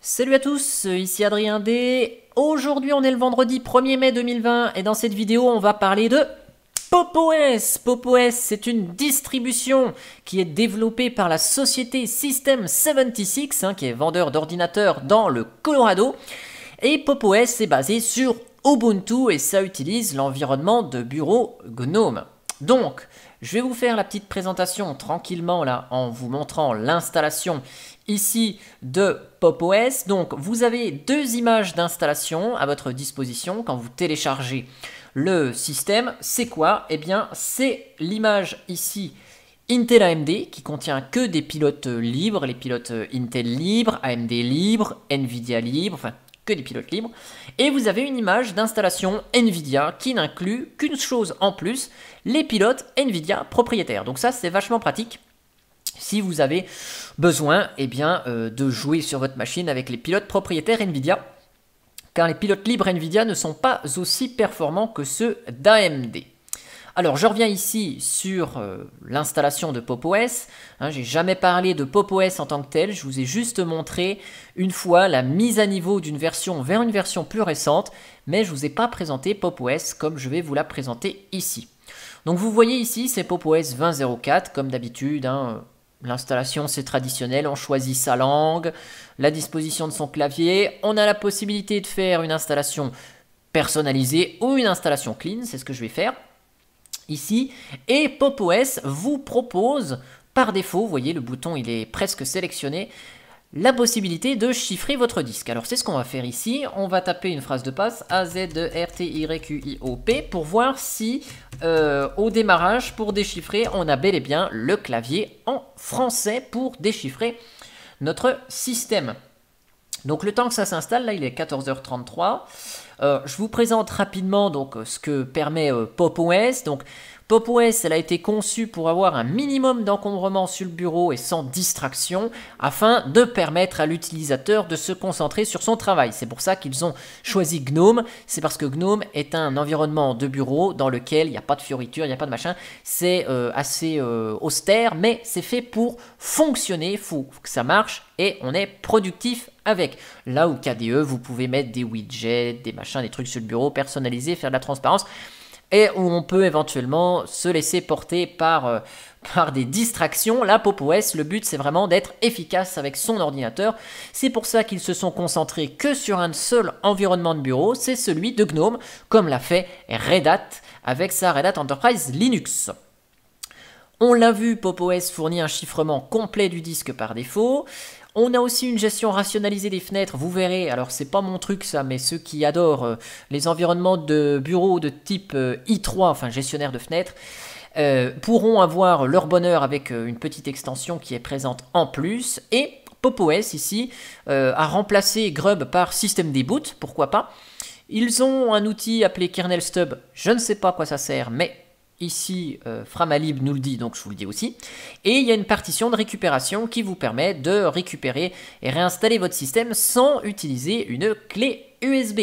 Salut à tous, ici Adrien D. Aujourd'hui on est le vendredi 1er mai 2020 et dans cette vidéo on va parler de PopOS. PopOS c'est une distribution qui est développée par la société System76 qui est vendeur d'ordinateurs dans le Colorado. Et PopOS est basé sur Ubuntu et ça utilise l'environnement de bureau GNOME. Donc, je vais vous faire la petite présentation tranquillement là en vous montrant l'installation ici de PopOS. Donc, vous avez deux images d'installation à votre disposition quand vous téléchargez le système. C'est quoi? Eh bien, c'est l'image ici Intel AMD qui contient que des pilotes libres, les pilotes Intel libres, AMD libres, Nvidia libres, enfin que des pilotes libres, et vous avez une image d'installation Nvidia qui n'inclut qu'une chose en plus, les pilotes Nvidia propriétaires. Donc ça c'est vachement pratique si vous avez besoin de jouer sur votre machine avec les pilotes propriétaires Nvidia, car les pilotes libres Nvidia ne sont pas aussi performants que ceux d'AMD. Alors, je reviens ici sur l'installation de PopOS. J'ai jamais parlé de PopOS en tant que tel. Je vous ai juste montré une fois la mise à niveau d'une version vers une version plus récente, mais je ne vous ai pas présenté PopOS comme je vais vous la présenter ici. Donc, vous voyez ici, c'est PopOS 20.04, comme d'habitude. L'installation, c'est traditionnel. On choisit sa langue, la disposition de son clavier. On a la possibilité de faire une installation personnalisée ou une installation clean. C'est ce que je vais faire ici, et PopOS vous propose par défaut, vous voyez le bouton il est presque sélectionné, la possibilité de chiffrer votre disque. Alors c'est ce qu'on va faire ici, on va taper une phrase de passe AZERTYQIOP pour voir si au démarrage pour déchiffrer on a bel et bien le clavier en français pour déchiffrer notre système. Donc le temps que ça s'installe, là il est 14h33. Je vous présente rapidement donc, ce que permet PopOS. Donc PopOS, elle a été conçue pour avoir un minimum d'encombrement sur le bureau et sans distraction, afin de permettre à l'utilisateur de se concentrer sur son travail. C'est pour ça qu'ils ont choisi GNOME. C'est parce que GNOME est un environnement de bureau dans lequel il n'y a pas de fioritures, il n'y a pas de machin. C'est assez austère, mais c'est fait pour fonctionner. Il faut que ça marche et on est productif avec. Là où KDE, vous pouvez mettre des widgets, des machins, des trucs sur le bureau, personnaliser, faire de la transparence, et où on peut éventuellement se laisser porter par des distractions. Là, PopOS, le but c'est vraiment d'être efficace avec son ordinateur. C'est pour ça qu'ils se sont concentrés que sur un seul environnement de bureau, c'est celui de GNOME, comme l'a fait Red Hat avec sa Red Hat Enterprise Linux. On l'a vu, PopOS fournit un chiffrement complet du disque par défaut. On a aussi une gestion rationalisée des fenêtres, vous verrez, alors c'est pas mon truc ça, mais ceux qui adorent les environnements de bureau de type i3, enfin gestionnaire de fenêtres, pourront avoir leur bonheur avec une petite extension qui est présente en plus. Et PopOS ici a remplacé Grub par systemdboot, pourquoi pas. Ils ont un outil appelé kernelstub, je ne sais pas à quoi ça sert, mais ici, Framalib nous le dit, donc je vous le dis aussi. Et il y a une partition de récupération qui vous permet de récupérer et réinstaller votre système sans utiliser une clé USB.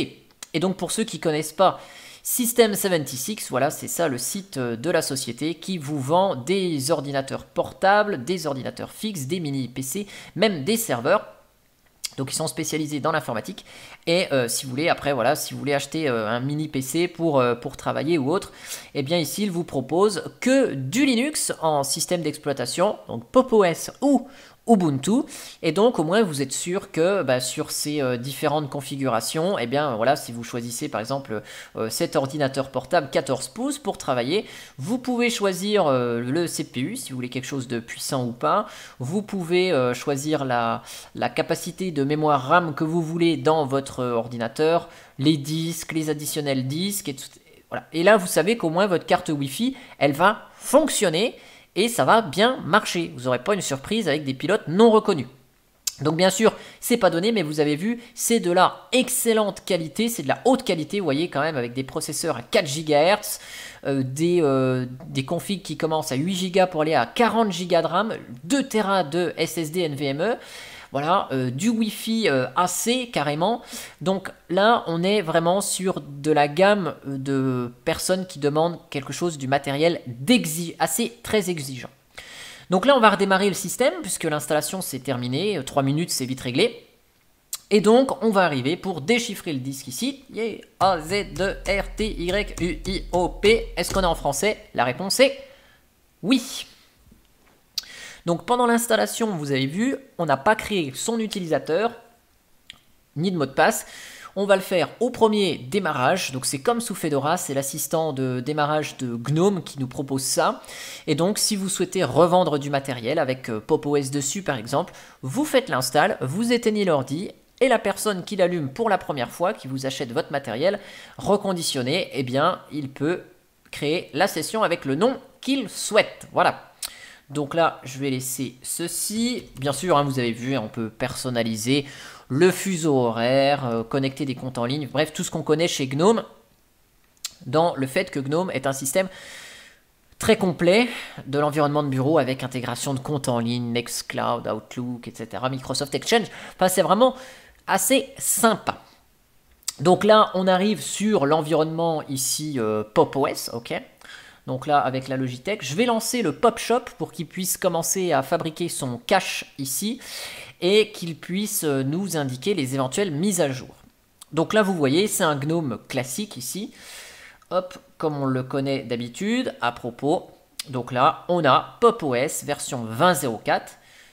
Et donc pour ceux qui ne connaissent pas System76, voilà, c'est ça le site de la société qui vous vend des ordinateurs portables, des ordinateurs fixes, des mini PC, même des serveurs. Donc ils sont spécialisés dans l'informatique et si vous voulez après voilà si vous voulez acheter un mini PC pour travailler ou autre, et bien ici ils vous proposent que du Linux en système d'exploitation, donc PopOS ou Ubuntu, et donc au moins vous êtes sûr que sur ces différentes configurations, et bien voilà, si vous choisissez par exemple cet ordinateur portable 14 pouces pour travailler, vous pouvez choisir le CPU si vous voulez quelque chose de puissant ou pas, vous pouvez choisir la capacité de mémoire RAM que vous voulez dans votre ordinateur, les disques, les additionnels disques, et tout, voilà. Et là vous savez qu'au moins votre carte Wi-Fi elle va fonctionner et ça va bien marcher. Vous n'aurez pas une surprise avec des pilotes non reconnus. Donc bien sûr, c'est pas donné, mais vous avez vu, c'est de la excellente qualité, c'est de la haute qualité, vous voyez quand même, avec des processeurs à 4 GHz, des configs qui commencent à 8 Go pour aller à 40 Go de RAM, 2 Tera de SSD NVMe, voilà, du Wi-Fi AC carrément. Donc là, on est vraiment sur de la gamme de personnes qui demandent quelque chose du matériel assez très exigeant. Donc là, on va redémarrer le système puisque l'installation c'est terminé. 3 minutes, c'est vite réglé. Et donc, on va arriver pour déchiffrer le disque ici. Yeah. A, Z, D, R, T, Y, U, I, O, P. Est-ce qu'on est en français? La réponse est oui. Donc, pendant l'installation, vous avez vu, on n'a pas créé son utilisateur, ni de mot de passe. On va le faire au premier démarrage. Donc, c'est comme sous Fedora, c'est l'assistant de démarrage de GNOME qui nous propose ça. Et donc, si vous souhaitez revendre du matériel avec Pop! OS dessus, par exemple, vous faites l'install, vous éteignez l'ordi. Et la personne qui l'allume pour la première fois, qui vous achète votre matériel reconditionné, eh bien, il peut créer la session avec le nom qu'il souhaite. Voilà. Donc là, je vais laisser ceci. Bien sûr, hein, vous avez vu, on peut personnaliser le fuseau horaire, connecter des comptes en ligne, bref, tout ce qu'on connaît chez GNOME, dans le fait que GNOME est un système très complet de l'environnement de bureau avec intégration de comptes en ligne, Nextcloud, Outlook, etc., Microsoft Exchange. Enfin, c'est vraiment assez sympa. Donc là, on arrive sur l'environnement ici Pop! OS, ok. Donc là, avec la Logitech, je vais lancer le Pop Shop pour qu'il puisse commencer à fabriquer son cache ici et qu'il puisse nous indiquer les éventuelles mises à jour. Donc là, vous voyez, c'est un GNOME classique ici. Hop, comme on le connaît d'habitude, à propos. Donc là, on a Pop! OS version 20.04.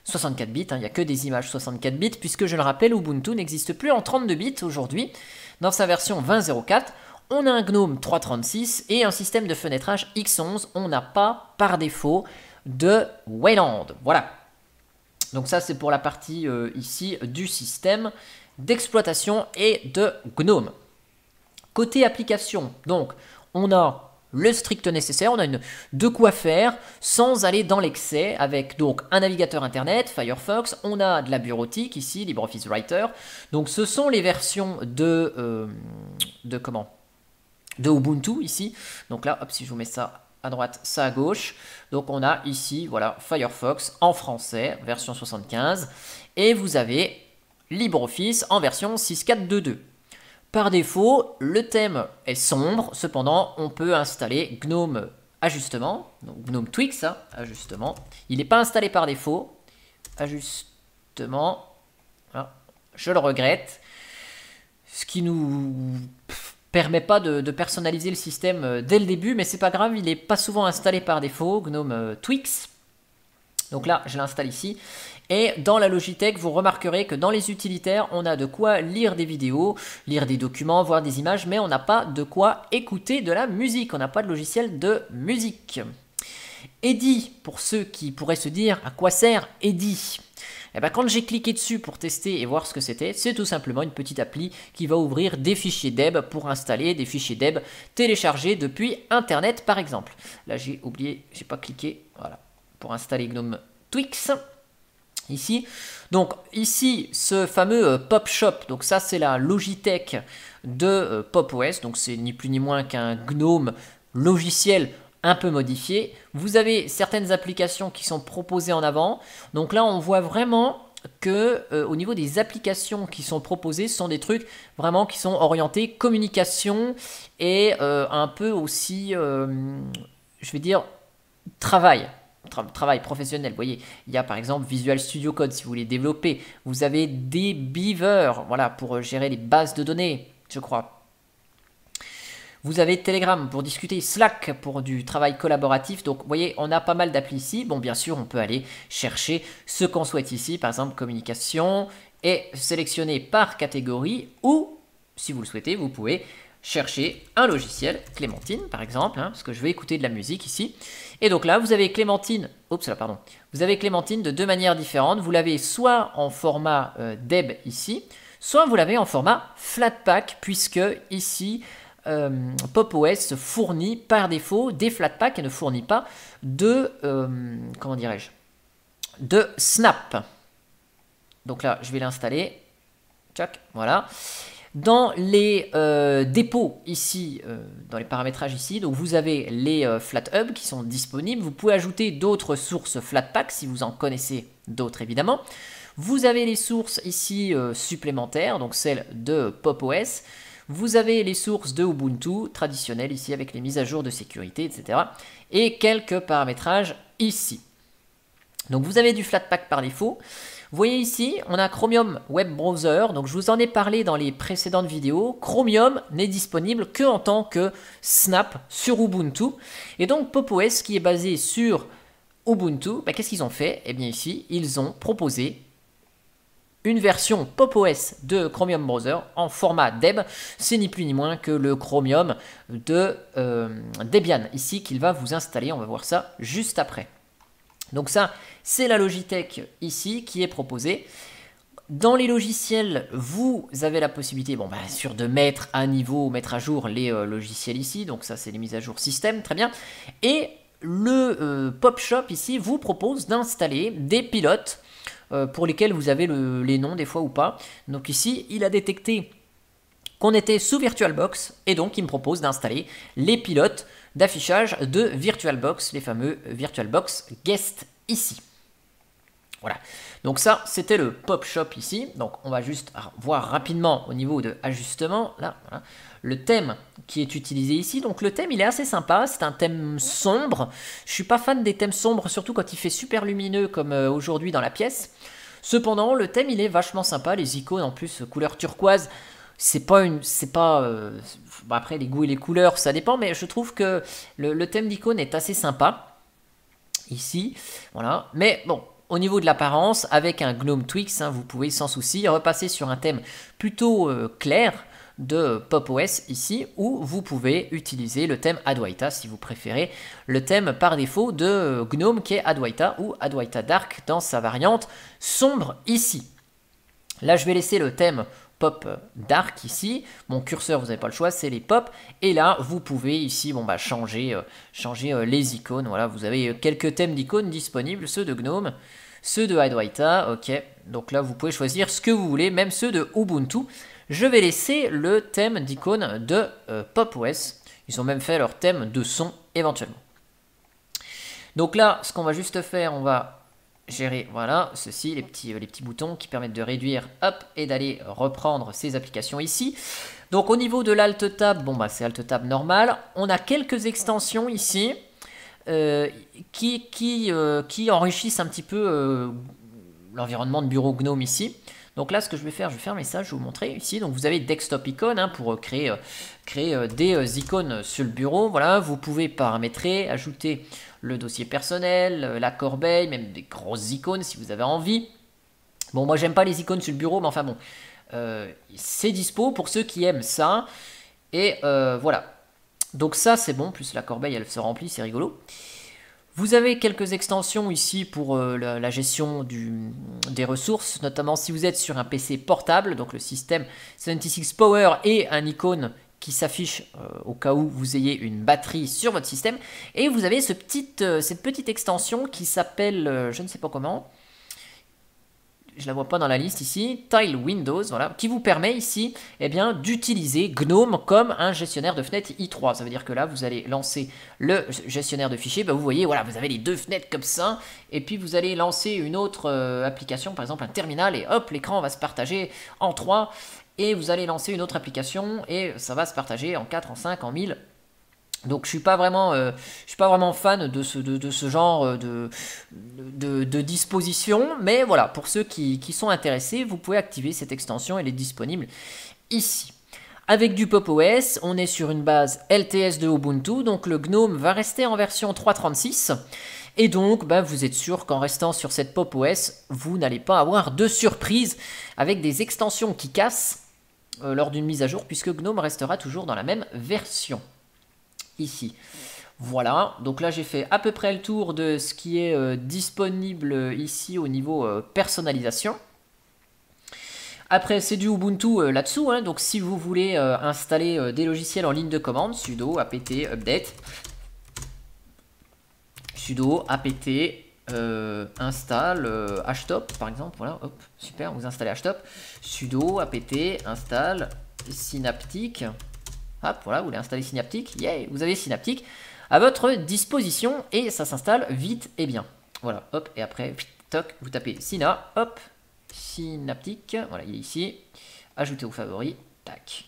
64 bits, hein, il n'y a que des images 64 bits, puisque je le rappelle, Ubuntu n'existe plus en 32 bits aujourd'hui. Dans sa version 20.04, on a un GNOME 3.36 et un système de fenêtrage X11. On n'a pas par défaut de Wayland. Voilà. Donc ça, c'est pour la partie ici du système d'exploitation et de GNOME. Côté application, donc, on a le strict nécessaire, on a de quoi faire sans aller dans l'excès avec donc un navigateur internet, Firefox, on a de la bureautique ici, LibreOffice Writer. Donc ce sont les versions de Ubuntu ici. Donc là, hop, si je vous mets ça à droite, ça à gauche. Donc on a ici, voilà, Firefox en français, version 75. Et vous avez LibreOffice en version 6.4.2.2. Par défaut, le thème est sombre, cependant, on peut installer GNOME Ajustement, donc GNOME Tweaks, hein, Ajustement. Il n'est pas installé par défaut. Ajustement, ah, je le regrette. Ce qui nous permet pas de personnaliser le système dès le début, mais c'est pas grave, il n'est pas souvent installé par défaut, GNOME Tweaks. Donc là, je l'installe ici. Et dans la Logitech, vous remarquerez que dans les utilitaires, on a de quoi lire des vidéos, lire des documents, voir des images, mais on n'a pas de quoi écouter de la musique. On n'a pas de logiciel de musique. Eddy, pour ceux qui pourraient se dire à quoi sert Eddy. Eh bien, quand j'ai cliqué dessus pour tester et voir ce que c'était, c'est tout simplement une petite appli qui va ouvrir des fichiers DEB pour installer des fichiers DEB téléchargés depuis Internet, par exemple. Là, j'ai oublié, j'ai pas cliqué, voilà, pour installer GNOME Tweaks. Ici, donc ici, ce fameux Pop Shop, donc ça c'est la Logitech de Pop! OS, donc c'est ni plus ni moins qu'un GNOME logiciel un peu modifié. Vous avez certaines applications qui sont proposées en avant, donc là on voit vraiment que au niveau des applications qui sont proposées, ce sont des trucs vraiment qui sont orientés communication et un peu aussi, je vais dire, travail professionnel. Vous voyez, il y a par exemple Visual Studio Code si vous voulez développer. Vous avez des Beaver, voilà, pour gérer les bases de données, je crois. Vous avez Telegram pour discuter, Slack pour du travail collaboratif. Donc, vous voyez, on a pas mal d'applis ici. Bon, bien sûr, on peut aller chercher ce qu'on souhaite ici. Par exemple, communication et sélectionner par catégorie ou, si vous le souhaitez, vous pouvez chercher un logiciel, Clémentine par exemple, hein, parce que je vais écouter de la musique ici. Et donc là, vous avez Clémentine, vous avez Clémentine de deux manières différentes. Vous l'avez soit en format DEB ici, soit vous l'avez en format Flatpak, puisque ici, Pop! OS fournit par défaut des Flatpak et ne fournit pas de, comment dirais-je, de Snap. Donc là, je vais l'installer. Tchac, voilà. Dans les dépôts ici, dans les paramétrages ici, donc vous avez les FlatHub qui sont disponibles. Vous pouvez ajouter d'autres sources Flatpak si vous en connaissez d'autres évidemment. Vous avez les sources ici supplémentaires, donc celles de Pop! OS. Vous avez les sources de Ubuntu traditionnelles ici avec les mises à jour de sécurité, etc. Et quelques paramétrages ici. Donc vous avez du Flatpak par défaut. Vous voyez ici, on a Chromium Web Browser, donc je vous en ai parlé dans les précédentes vidéos. Chromium n'est disponible que en tant que Snap sur Ubuntu. Et donc PopOS, qui est basé sur Ubuntu, bah, qu'est-ce qu'ils ont fait? Eh bien ici, ils ont proposé une version PopOS de Chromium Browser en format Deb. C'est ni plus ni moins que le Chromium de Debian, ici, qu'il va vous installer. On va voir ça juste après. Donc ça, c'est la Logitech ici qui est proposée. Dans les logiciels, vous avez la possibilité, bon, bien sûr, de mettre à niveau, mettre à jour les logiciels ici. Donc ça, c'est les mises à jour système, très bien. Et le PopShop ici vous propose d'installer des pilotes pour lesquels vous avez les noms des fois ou pas. Donc ici, il a détecté qu'on était sous VirtualBox et donc il me propose d'installer les pilotes d'affichage de VirtualBox, les fameux VirtualBox Guest ici. Voilà, donc ça c'était le PopShop ici. Donc on va juste voir rapidement au niveau de ajustement, là, voilà, le thème qui est utilisé ici. Donc le thème il est assez sympa, c'est un thème sombre. Je suis pas fan des thèmes sombres, surtout quand il fait super lumineux comme aujourd'hui dans la pièce. Cependant le thème il est vachement sympa, les icônes en plus couleur turquoise. Bon, après les goûts et les couleurs ça dépend, mais je trouve que le thème d'icône est assez sympa ici, voilà. Mais bon, au niveau de l'apparence, avec un GNOME Twix, vous pouvez sans souci repasser sur un thème plutôt clair de PopOS ici, où vous pouvez utiliser le thème Adwaita si vous préférez, le thème par défaut de GNOME qui est Adwaita ou Adwaita Dark dans sa variante sombre ici. Là je vais laisser le thème Pop Dark ici, mon curseur vous n'avez pas le choix, c'est les pop, et là vous pouvez ici changer les icônes. Voilà, vous avez quelques thèmes d'icônes disponibles, ceux de GNOME, ceux de Adwaita, ok, donc là vous pouvez choisir ce que vous voulez, même ceux de Ubuntu. Je vais laisser le thème d'icône de PopOS, ils ont même fait leur thème de son éventuellement. Donc là ce qu'on va juste faire, on va gérer, voilà, ceci, les petits boutons qui permettent de réduire, hop, et d'aller reprendre ces applications ici. Donc au niveau de l'Alt Tab, bon bah c'est Alt Tab normal. On a quelques extensions ici qui enrichissent un petit peu l'environnement de bureau GNOME ici. Donc là, ce que je vais fermer ça, je vais vous montrer ici. Donc vous avez Desktop Icon pour créer des icônes sur le bureau. Voilà, vous pouvez paramétrer, ajouter le dossier personnel, la corbeille, même des grosses icônes si vous avez envie. Bon, moi j'aime pas les icônes sur le bureau, mais enfin bon, c'est dispo pour ceux qui aiment ça. Et voilà. Donc ça c'est bon, plus la corbeille elle se remplit, c'est rigolo. Vous avez quelques extensions ici pour la gestion des ressources, notamment si vous êtes sur un PC portable, donc le système 76 Power et un icône qui s'affiche au cas où vous ayez une batterie sur votre système. Et vous avez cette petite extension qui s'appelle, je ne sais pas comment, je la vois pas dans la liste ici, Tile Windows, voilà, qui vous permet ici d'utiliser GNOME comme un gestionnaire de fenêtres i3. Ça veut dire que là, vous allez lancer le gestionnaire de fichiers, vous voyez, voilà, vous avez les deux fenêtres comme ça, et puis vous allez lancer une autre application, par exemple un terminal, et hop, l'écran va se partager en 3, et vous allez lancer une autre application, et ça va se partager en 4, en 5, en 1000. Donc je suis pas vraiment fan de ce genre de disposition, mais voilà, pour ceux qui sont intéressés, vous pouvez activer cette extension, elle est disponible ici. Avec du PopOS, on est sur une base LTS de Ubuntu, donc le GNOME va rester en version 3.36, et donc vous êtes sûr qu'en restant sur cette PopOS, vous n'allez pas avoir de surprise avec des extensions qui cassent lors d'une mise à jour, puisque GNOME restera toujours dans la même version. Ici, voilà, donc là j'ai fait à peu près le tour de ce qui est disponible ici au niveau personnalisation. Après c'est du Ubuntu là-dessous, donc si vous voulez installer des logiciels en ligne de commande, sudo apt update, sudo apt install htop par exemple, voilà, hop, super, vous installez htop, sudo apt install synaptic. Hop, voilà, vous voulez installer Synaptic, yeah, vous avez Synaptic à votre disposition et ça s'installe vite et bien. Voilà, hop, et après, toc, vous tapez Syna, hop, Synaptic, voilà, il est ici, ajoutez aux favoris, tac.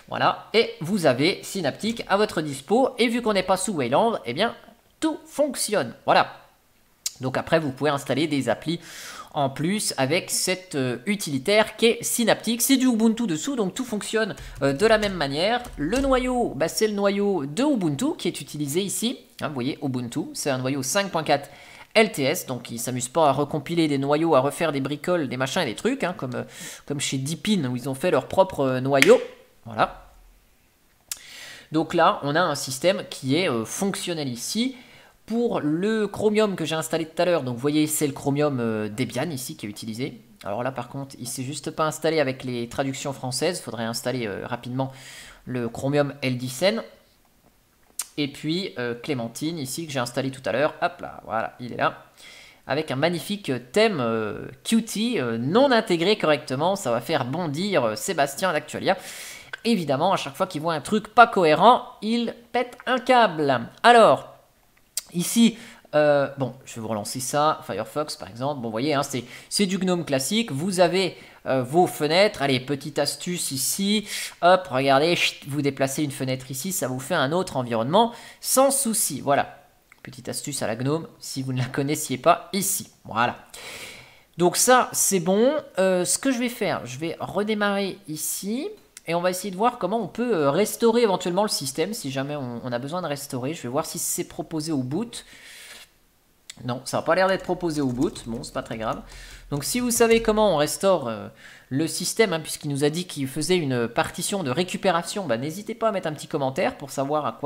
Voilà, et vous avez Synaptic à votre dispo, et vu qu'on n'est pas sous Wayland, eh bien, tout fonctionne. Voilà. Donc après, vous pouvez installer des applis en plus avec cette utilitaire qui est Synaptic. C'est du Ubuntu dessous, donc tout fonctionne de la même manière. Le noyau, bah, c'est le noyau de Ubuntu qui est utilisé ici. Hein, vous voyez, Ubuntu, c'est un noyau 5.4 LTS, donc ils ne s'amusent pas à recompiler des noyaux, à refaire des bricoles, des machins et des trucs, hein, comme chez Deepin où ils ont fait leur propre noyau. Voilà. Donc là, on a un système qui est fonctionnel ici. Pour le Chromium que j'ai installé tout à l'heure, donc vous voyez, c'est le Chromium Debian ici qui est utilisé. Alors là, par contre, il ne s'est juste pas installé avec les traductions françaises. Il faudrait installer rapidement le Chromium LDCen. Et puis Clémentine ici que j'ai installé tout à l'heure. Hop là, voilà, il est là. Avec un magnifique thème Qt non intégré correctement. Ça va faire bondir Sébastien d'Actualia. Évidemment, à chaque fois qu'il voit un truc pas cohérent, il pète un câble. Alors, ici, bon, je vais vous relancer ça. Firefox, par exemple. Bon, vous voyez, hein, c'est du GNOME classique. Vous avez vos fenêtres. Allez, petite astuce ici. Hop, regardez, vous déplacez une fenêtre ici. Ça vous fait un autre environnement sans souci. Voilà. Petite astuce à la GNOME, si vous ne la connaissiez pas ici. Voilà. Donc ça, c'est bon. Ce que je vais faire, je vais redémarrer ici. Et on va essayer de voir comment on peut restaurer éventuellement le système, si jamais on a besoin de restaurer. Je vais voir si c'est proposé au boot. Non, ça n'a pas l'air d'être proposé au boot. Bon, c'est pas très grave. Donc si vous savez comment on restaure le système, hein, puisqu'il nous a dit qu'il faisait une partition de récupération, bah, n'hésitez pas à mettre un petit commentaire pour savoir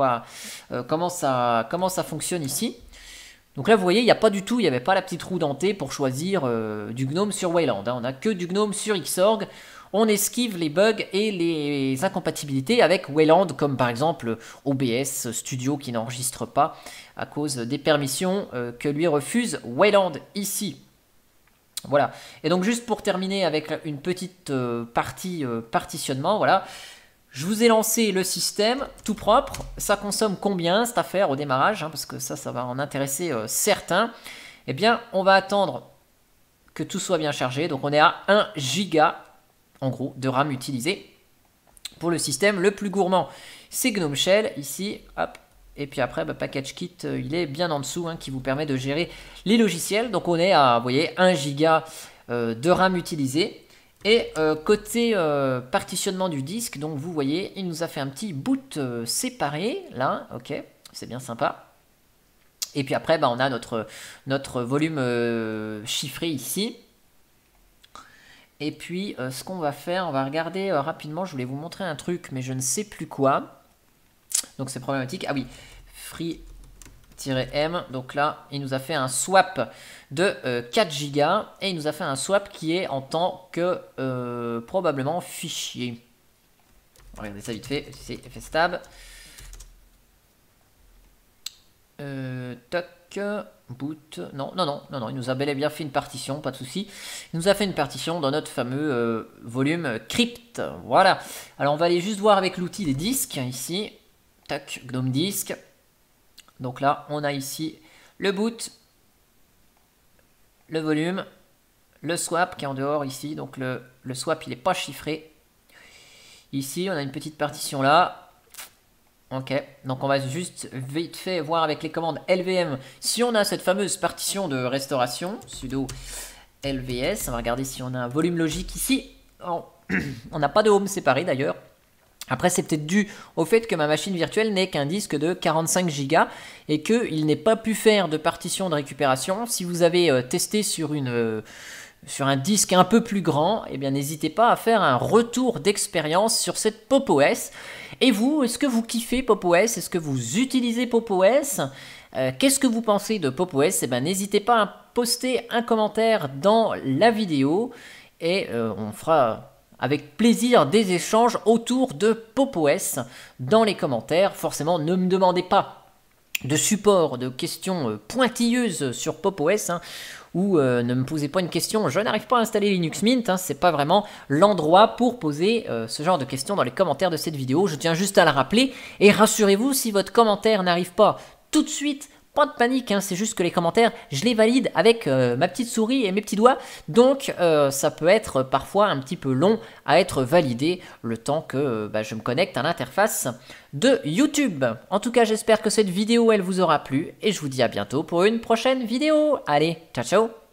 comment ça fonctionne ici. Donc là, vous voyez, il n'y a pas du tout, il n'y avait pas la petite roue dentée pour choisir du GNOME sur Wayland. Hein. On n'a que du GNOME sur Xorg. On esquive les bugs et les incompatibilités avec Wayland, comme par exemple OBS Studio qui n'enregistre pas à cause des permissions que lui refuse Wayland ici. Voilà. Et donc juste pour terminer avec une petite partie partitionnement, voilà. Je vous ai lancé le système tout propre. Ça consomme combien cette affaire au démarrage, hein, parce que ça va en intéresser certains. Eh bien, on va attendre que tout soit bien chargé. Donc on est à 1 giga en gros de RAM utilisé pour le système. Le plus gourmand, c'est GNOME Shell ici, hop. Et puis après, bah, Package Kit, il est bien en dessous, hein, qui vous permet de gérer les logiciels. Donc on est à, vous voyez, 1 giga de RAM utilisé. Et côté partitionnement du disque, donc vous voyez, il nous a fait un petit boot séparé, là, ok, c'est bien sympa. Et puis après, bah, on a notre volume chiffré ici. Et puis, ce qu'on va faire, on va regarder rapidement. Je voulais vous montrer un truc, mais je ne sais plus quoi. Donc, c'est problématique. Ah oui, free-m. Donc là, il nous a fait un swap de 4 Go. Et il nous a fait un swap qui est en tant que probablement fichier. Regardez ça vite fait. C'est fstab. Toc. Boot, non, il nous a bel et bien fait une partition, pas de souci. Il nous a fait une partition dans notre fameux volume crypt. Voilà. Alors on va aller juste voir avec l'outil des disques ici. Tac, GNOME Disk. Donc là, on a ici le boot, le volume, le swap qui est en dehors ici. Donc le swap, il n'est pas chiffré. Ici, on a une petite partition là. Ok, donc on va juste vite fait voir avec les commandes LVM si on a cette fameuse partition de restauration, sudo LVS. On va regarder si on a un volume logique ici. Oh, on n'a pas de home séparé d'ailleurs. Après, c'est peut-être dû au fait que ma machine virtuelle n'est qu'un disque de 45 Go et qu'il n'ait pas pu faire de partition de récupération. Si vous avez testé sur un disque un peu plus grand, eh bien n'hésitez pas à faire un retour d'expérience sur cette Pop! OS. Et vous, est-ce que vous kiffez Pop! OS? Est-ce que vous utilisez Pop! OS? Qu'est-ce que vous pensez de Pop! OS? Eh bien n'hésitez pas à poster un commentaire dans la vidéo et on fera avec plaisir des échanges autour de Pop! OS dans les commentaires. Forcément, ne me demandez pas de support, de questions pointilleuses sur Pop! OS, hein, ou ne me posez pas une question, je n'arrive pas à installer Linux Mint, hein, c'est pas vraiment l'endroit pour poser ce genre de questions dans les commentaires de cette vidéo. Je tiens juste à la rappeler, et rassurez-vous, si votre commentaire n'arrive pas tout de suite, pas de panique, hein, c'est juste que les commentaires, je les valide avec ma petite souris et mes petits doigts, donc ça peut être parfois un petit peu long à être validé, le temps que je me connecte à l'interface de YouTube. En tout cas, j'espère que cette vidéo, elle vous aura plu, et je vous dis à bientôt pour une prochaine vidéo. Allez, ciao ciao.